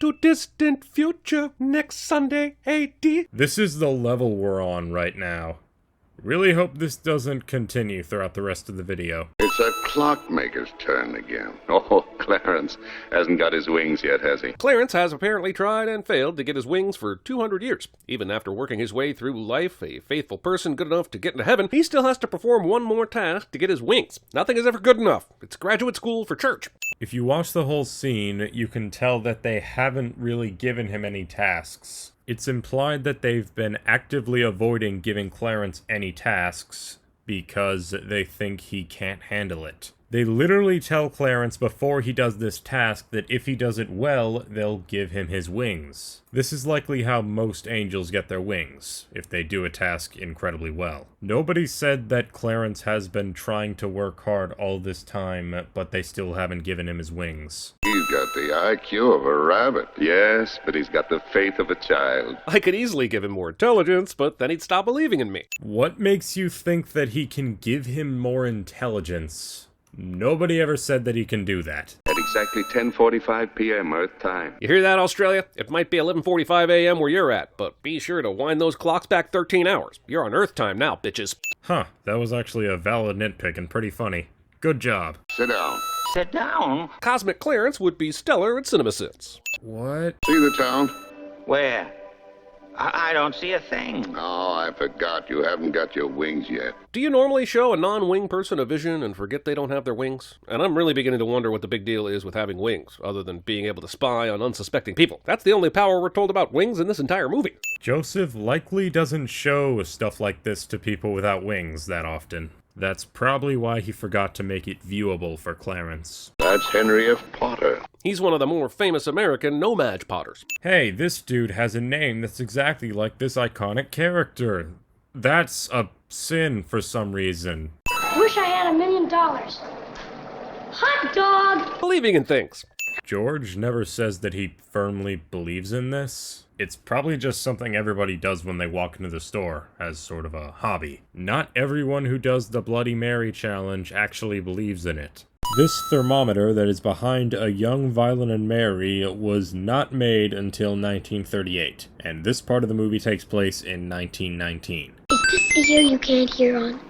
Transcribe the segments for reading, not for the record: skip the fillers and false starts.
to distant future next Sunday, AD. This is the level we're on right now. Really hope this doesn't continue throughout the rest of the video. It's a clockmaker's turn again. Oh, Clarence hasn't got his wings yet, has he? Clarence has apparently tried and failed to get his wings for 200 years. Even after working his way through life, a faithful person good enough to get into heaven, he still has to perform one more task to get his wings. Nothing is ever good enough. It's graduate school for church. If you watch the whole scene, you can tell that they haven't really given him any tasks. It's implied that they've been actively avoiding giving Clarence any tasks because they think he can't handle it. They literally tell Clarence before he does this task that if he does it well, they'll give him his wings. This is likely how most angels get their wings, if they do a task incredibly well. Nobody said that Clarence has been trying to work hard all this time, but they still haven't given him his wings. He's got the IQ of a rabbit. Yes, but he's got the faith of a child. I could easily give him more intelligence, but then he'd stop believing in me. What makes you think that he can give him more intelligence? Nobody ever said that he can do that. At exactly 10:45 p.m. Earth time. You hear that, Australia? It might be 11:45 a.m. where you're at, but be sure to wind those clocks back 13 hours. You're on Earth time now, bitches. Huh, that was actually a valid nitpick and pretty funny. Good job. Sit down. Sit down? Cosmic Clarence would be stellar at CinemaSins. What? See the town? Where? I don't see a thing. Oh, I forgot. You haven't got your wings yet. Do you normally show a non-wing person a vision and forget they don't have their wings? And I'm really beginning to wonder what the big deal is with having wings, other than being able to spy on unsuspecting people. That's the only power we're told about wings in this entire movie. Joseph likely doesn't show stuff like this to people without wings that often. That's probably why he forgot to make it viewable for Clarence. That's Henry F. Potter. He's one of the more famous American no-match potters. Hey, this dude has a name that's exactly like this iconic character. That's a sin for some reason. Wish I had $1 million. Hot dog! Believing in things. George never says that he firmly believes in this. It's probably just something everybody does when they walk into the store, as sort of a hobby. Not everyone who does the Bloody Mary challenge actually believes in it. This thermometer that is behind a young Violet and Mary was not made until 1938, and this part of the movie takes place in 1919. Is this the year you can't hear on?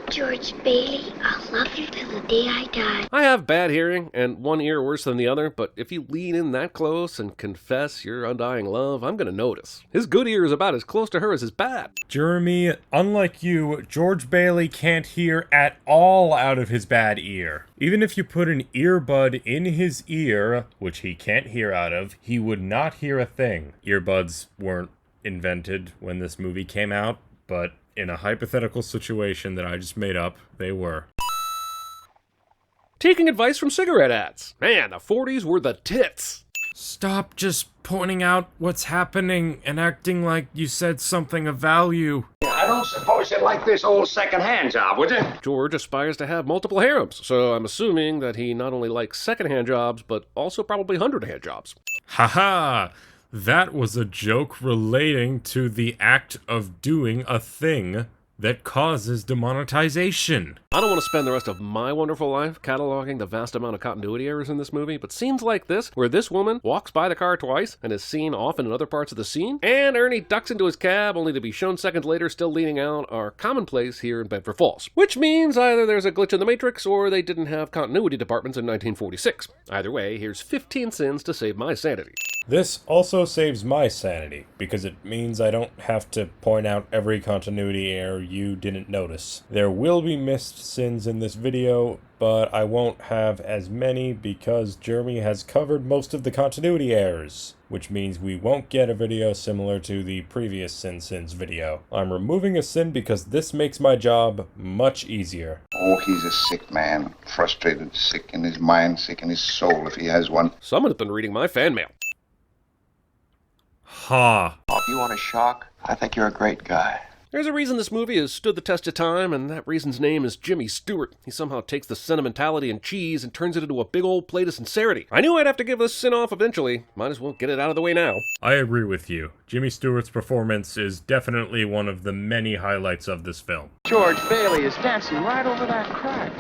George Bailey, I'll love you till the day I die. I have bad hearing, and one ear worse than the other, but if you lean in that close and confess your undying love, I'm gonna notice. His good ear is about as close to her as his bad. Jeremy, unlike you, George Bailey can't hear at all out of his bad ear. Even if you put an earbud in his ear, which he can't hear out of, he would not hear a thing. Earbuds weren't invented when this movie came out, but in a hypothetical situation that I just made up, they were. Taking advice from cigarette ads. Man, the 40s were the tits. Stop just pointing out what's happening and acting like you said something of value. I don't suppose you'd like this old second-hand job, would you? George aspires to have multiple harems, so I'm assuming that he not only likes second-hand jobs, but also probably hundred-hand jobs. Haha! That was a joke relating to the act of doing a thing that causes demonetization. I don't want to spend the rest of my wonderful life cataloging the vast amount of continuity errors in this movie, but scenes like this, where this woman walks by the car twice and is seen often in other parts of the scene, and Ernie ducks into his cab only to be shown seconds later still leaning out, are commonplace here in Bedford Falls. Which means either there's a glitch in the Matrix, or they didn't have continuity departments in 1946. Either way, here's 15 sins to save my sanity. This also saves my sanity, because it means I don't have to point out every continuity error you didn't notice. There will be missed sins in this video, but I won't have as many because Jeremy has covered most of the continuity errors, which means we won't get a video similar to the previous sins video. I'm removing a sin because this makes my job much easier. Oh, he's a sick man. Frustrated, sick in his mind, sick in his soul if he has one. Someone's been reading my fan mail. Ha! Oh, if you want a shock, I think you're a great guy. There's a reason this movie has stood the test of time, and that reason's name is Jimmy Stewart. He somehow takes the sentimentality and cheese and turns it into a big old plate of sincerity. I knew I'd have to give this sin off eventually. Might as well get it out of the way now. I agree with you. Jimmy Stewart's performance is definitely one of the many highlights of this film. George Bailey is dancing right over that crack.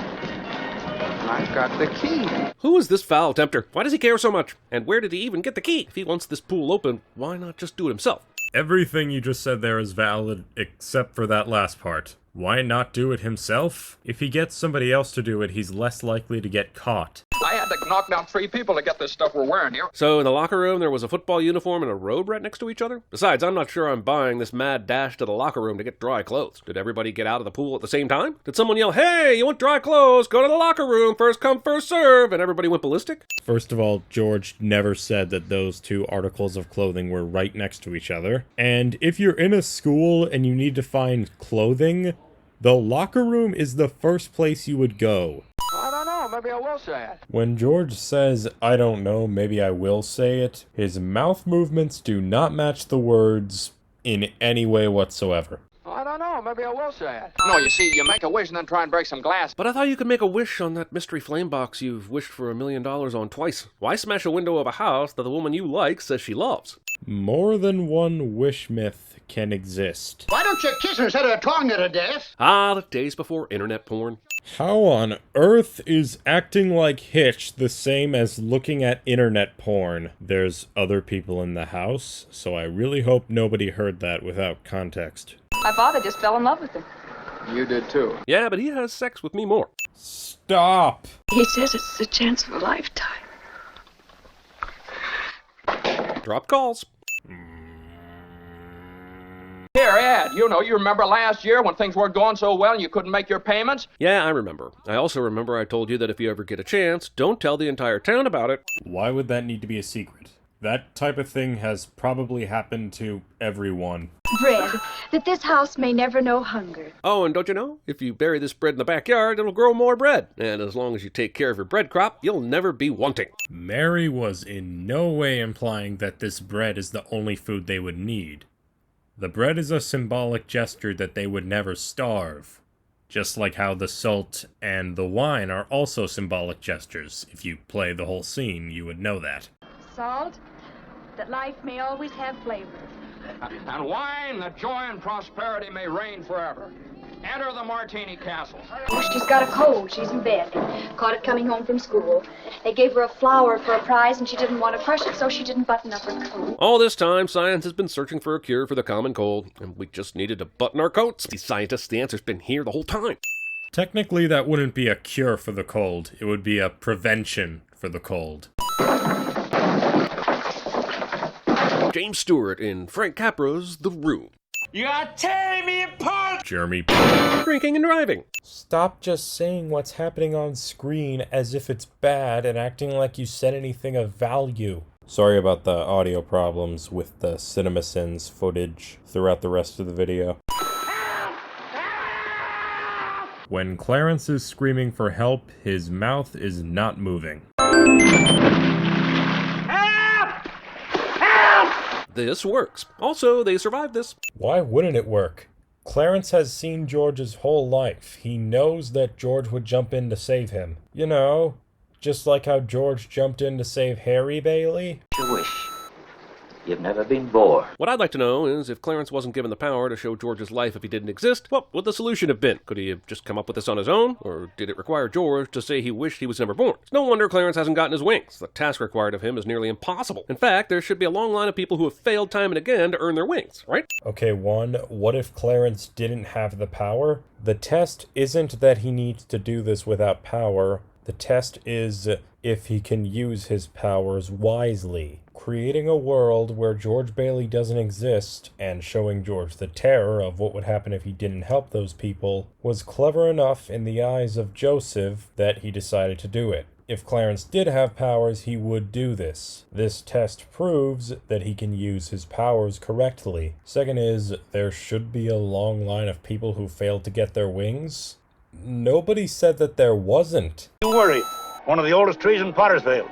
I've got the key. Who is this foul tempter? Why does he care so much? And where did he even get the key? If he wants this pool open, why not just do it himself? Everything you just said there is valid, except for that last part. Why not do it himself? If he gets somebody else to do it, he's less likely to get caught. I had to knock down 3 people to get this stuff we're wearing here. So in the locker room, there was a football uniform and a robe right next to each other? Besides, I'm not sure I'm buying this mad dash to the locker room to get dry clothes. Did everybody get out of the pool at the same time? Did someone yell, "Hey, you want dry clothes? Go to the locker room, first come, first serve," and everybody went ballistic? First of all, George never said that those two articles of clothing were right next to each other. And if you're in a school and you need to find clothing, the locker room is the first place you would go. I don't know. Maybe I will say it. When George says, "I don't know, maybe I will say it," his mouth movements do not match the words in any way whatsoever. I don't know. Maybe I will say it. No, you see, you make a wish and then try and break some glass. But I thought you could make a wish on that mystery flame box you've wished for $1 million on twice. Why smash a window of a house that the woman you like says she loves? More than one wish myth can exist. Why don't you kiss her instead of tongue her to death? Ah, the days before internet porn. How on earth is acting like Hitch the same as looking at internet porn? There's other people in the house, so I really hope nobody heard that without context. My father just fell in love with him. You did too. Yeah, but he has sex with me more. Stop! He says it's the chance of a lifetime. Drop calls. Here, Ed, you remember last year when things weren't going so well and you couldn't make your payments? Yeah, I remember. I also remember I told you that if you ever get a chance, don't tell the entire town about it. Why would that need to be a secret? That type of thing has probably happened to everyone. Bread, that this house may never know hunger. Oh, and don't you know? If you bury this bread in the backyard, it'll grow more bread. And as long as you take care of your bread crop, you'll never be wanting. Mary was in no way implying that this bread is the only food they would need. The bread is a symbolic gesture that they would never starve. Just like how the salt and the wine are also symbolic gestures. If you play the whole scene, you would know that. Salt, that life may always have flavor. And wine, that joy and prosperity may reign forever. Enter the Martini Castle. Oh, she's got a cold. She's in bed. Caught it coming home from school. They gave her a flower for a prize, and she didn't want to crush it, so she didn't button up her coat. All this time, science has been searching for a cure for the common cold, and we just needed to button our coats. These scientists, the answer's been here the whole time. Technically, that wouldn't be a cure for the cold. It would be a prevention for the cold. James Stewart in Frank Capra's The Room. You are tearing me apart! Jeremy. Drinking and driving. Stop just saying what's happening on screen as if it's bad and acting like you said anything of value. Sorry about the audio problems with the CinemaSins footage throughout the rest of the video. When Clarence is screaming for help, his mouth is not moving. This works. Also, they survived this. Why wouldn't it work? Clarence has seen George's whole life. He knows that George would jump in to save him. You know, just like how George jumped in to save Harry Bailey. You wish. You've never been bored. What I'd like to know is if Clarence wasn't given the power to show George's life if he didn't exist, what would the solution have been? Could he have just come up with this on his own? Or did it require George to say he wished he was never born? It's no wonder Clarence hasn't gotten his wings. The task required of him is nearly impossible. In fact, there should be a long line of people who have failed time and again to earn their wings, right? Okay, what if Clarence didn't have the power? The test isn't that he needs to do this without power. The test is if he can use his powers wisely. Creating a world where George Bailey doesn't exist and showing George the terror of what would happen if he didn't help those people was clever enough in the eyes of Joseph that he decided to do it. If Clarence did have powers, he would do this. This test proves that he can use his powers correctly. Second is, there should be a long line of people who failed to get their wings. Nobody said that there wasn't. You worry. One of the oldest trees in Pottersville.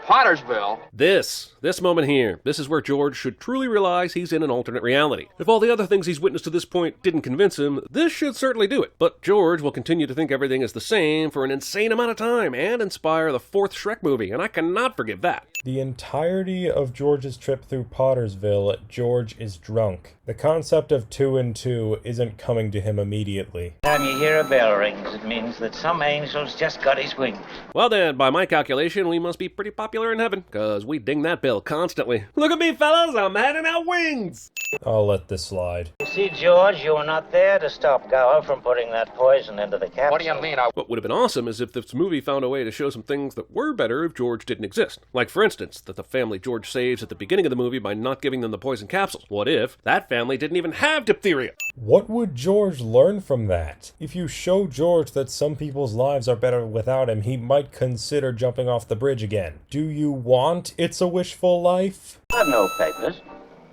Pottersville. This moment here, this is where George should truly realize he's in an alternate reality. If all the other things he's witnessed to this point didn't convince him, this should certainly do it. But George will continue to think everything is the same for an insane amount of time and inspire the 4th Shrek movie, and I cannot forgive that. The entirety of George's trip through Pottersville, George is drunk. The concept of 2 and 2 isn't coming to him immediately. Time you hear a bell rings, it means that some angel's just got his wings. Well then, by my calculation, we must be pretty popular in heaven, cause we ding that bell constantly. Look at me, fellas, I'm handing out wings! I'll let this slide. You see, George, you were not there to stop Gower from putting that poison into the capsule. What do you mean? What would have been awesome is if this movie found a way to show some things that were better if George didn't exist. Like, for instance, that the family George saves at the beginning of the movie by not giving them the poison capsules. What if that family didn't even have diphtheria? What would George learn from that? If you show George that some people's lives are better without him, he might consider jumping off the bridge again. Do you want It's a Wishful Life? I have no papers,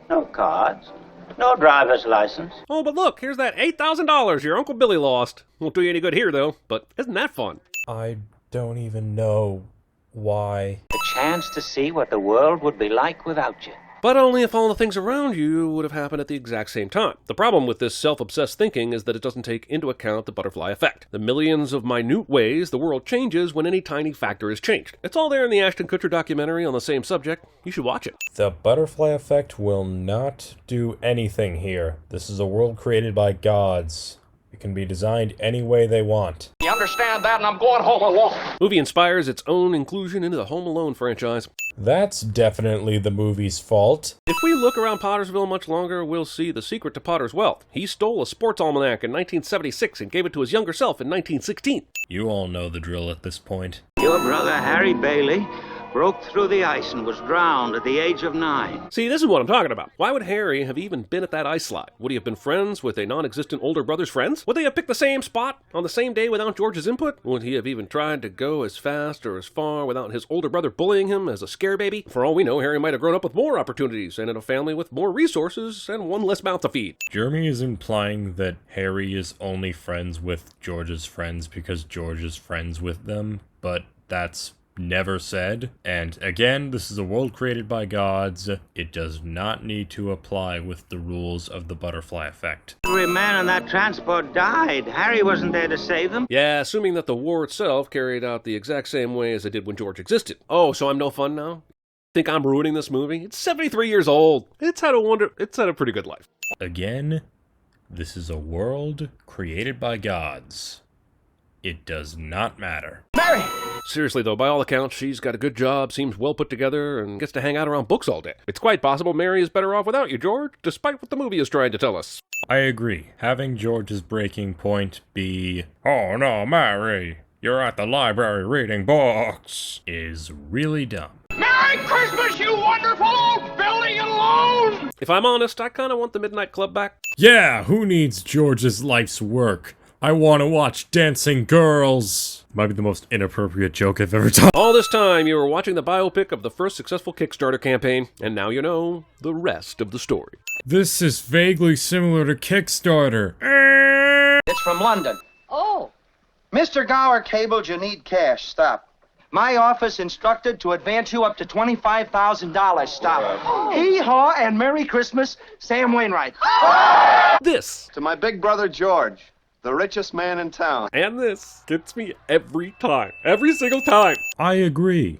no cards, no driver's license. Oh, but look, here's that $8,000 your Uncle Billy lost. Won't do you any good here, though, but isn't that fun? I don't even know why. A chance to see what the world would be like without you. But only if all the things around you would have happened at the exact same time. The problem with this self-obsessed thinking is that it doesn't take into account the butterfly effect. The millions of minute ways the world changes when any tiny factor is changed. It's all there in the Ashton Kutcher documentary on the same subject. You should watch it. The butterfly effect will not do anything here. This is a world created by gods. It can be designed any way they want. You understand that, and I'm going home alone. Movie inspires its own inclusion into the Home Alone franchise. That's definitely the movie's fault. If we look around Pottersville much longer, we'll see the secret to Potter's wealth. He stole a sports almanac in 1976 and gave it to his younger self in 1916. You all know the drill at this point. Your brother, Harry Bailey, broke through the ice and was drowned at the age of 9. See, this is what I'm talking about. Why would Harry have even been at that ice slide? Would he have been friends with a non-existent older brother's friends? Would they have picked the same spot on the same day without George's input? Would he have even tried to go as fast or as far without his older brother bullying him as a scare baby? For all we know, Harry might have grown up with more opportunities and in a family with more resources and one less mouth to feed. Jeremy is implying that Harry is only friends with George's friends because George is friends with them, but that's never said. And again, this is a world created by gods. It does not need to apply with the rules of the butterfly effect. Every man on that transport died. Harry wasn't there to save them. Yeah, assuming that the war itself carried out the exact same way as it did when George existed. Oh, so I'm no fun now? Think I'm ruining this movie? It's 73 years old. It's had a pretty good life. Again, this is a world created by gods. It does not matter. Mary! Seriously though, by all accounts, she's got a good job, seems well put together, and gets to hang out around books all day. It's quite possible Mary is better off without you, George, despite what the movie is trying to tell us. I agree. Having George's breaking point be, "Oh no, Mary, you're at the library reading books," is really dumb. Merry Christmas, you wonderful old building alone! If I'm honest, I kinda want the Midnight Club back. Yeah, who needs George's life's work? I want to watch dancing girls. Might be the most inappropriate joke I've ever done. All this time, you were watching the biopic of the first successful Kickstarter campaign, and now you know the rest of the story. This is vaguely similar to Kickstarter. It's from London. Oh. Mr. Gower cabled you need cash. Stop. My office instructed to advance you up to $25,000. Stop. Hee-haw and Merry Christmas, Sam Wainwright. This. To my big brother George, the richest man in town. And this gets me every time. Every single time. I agree.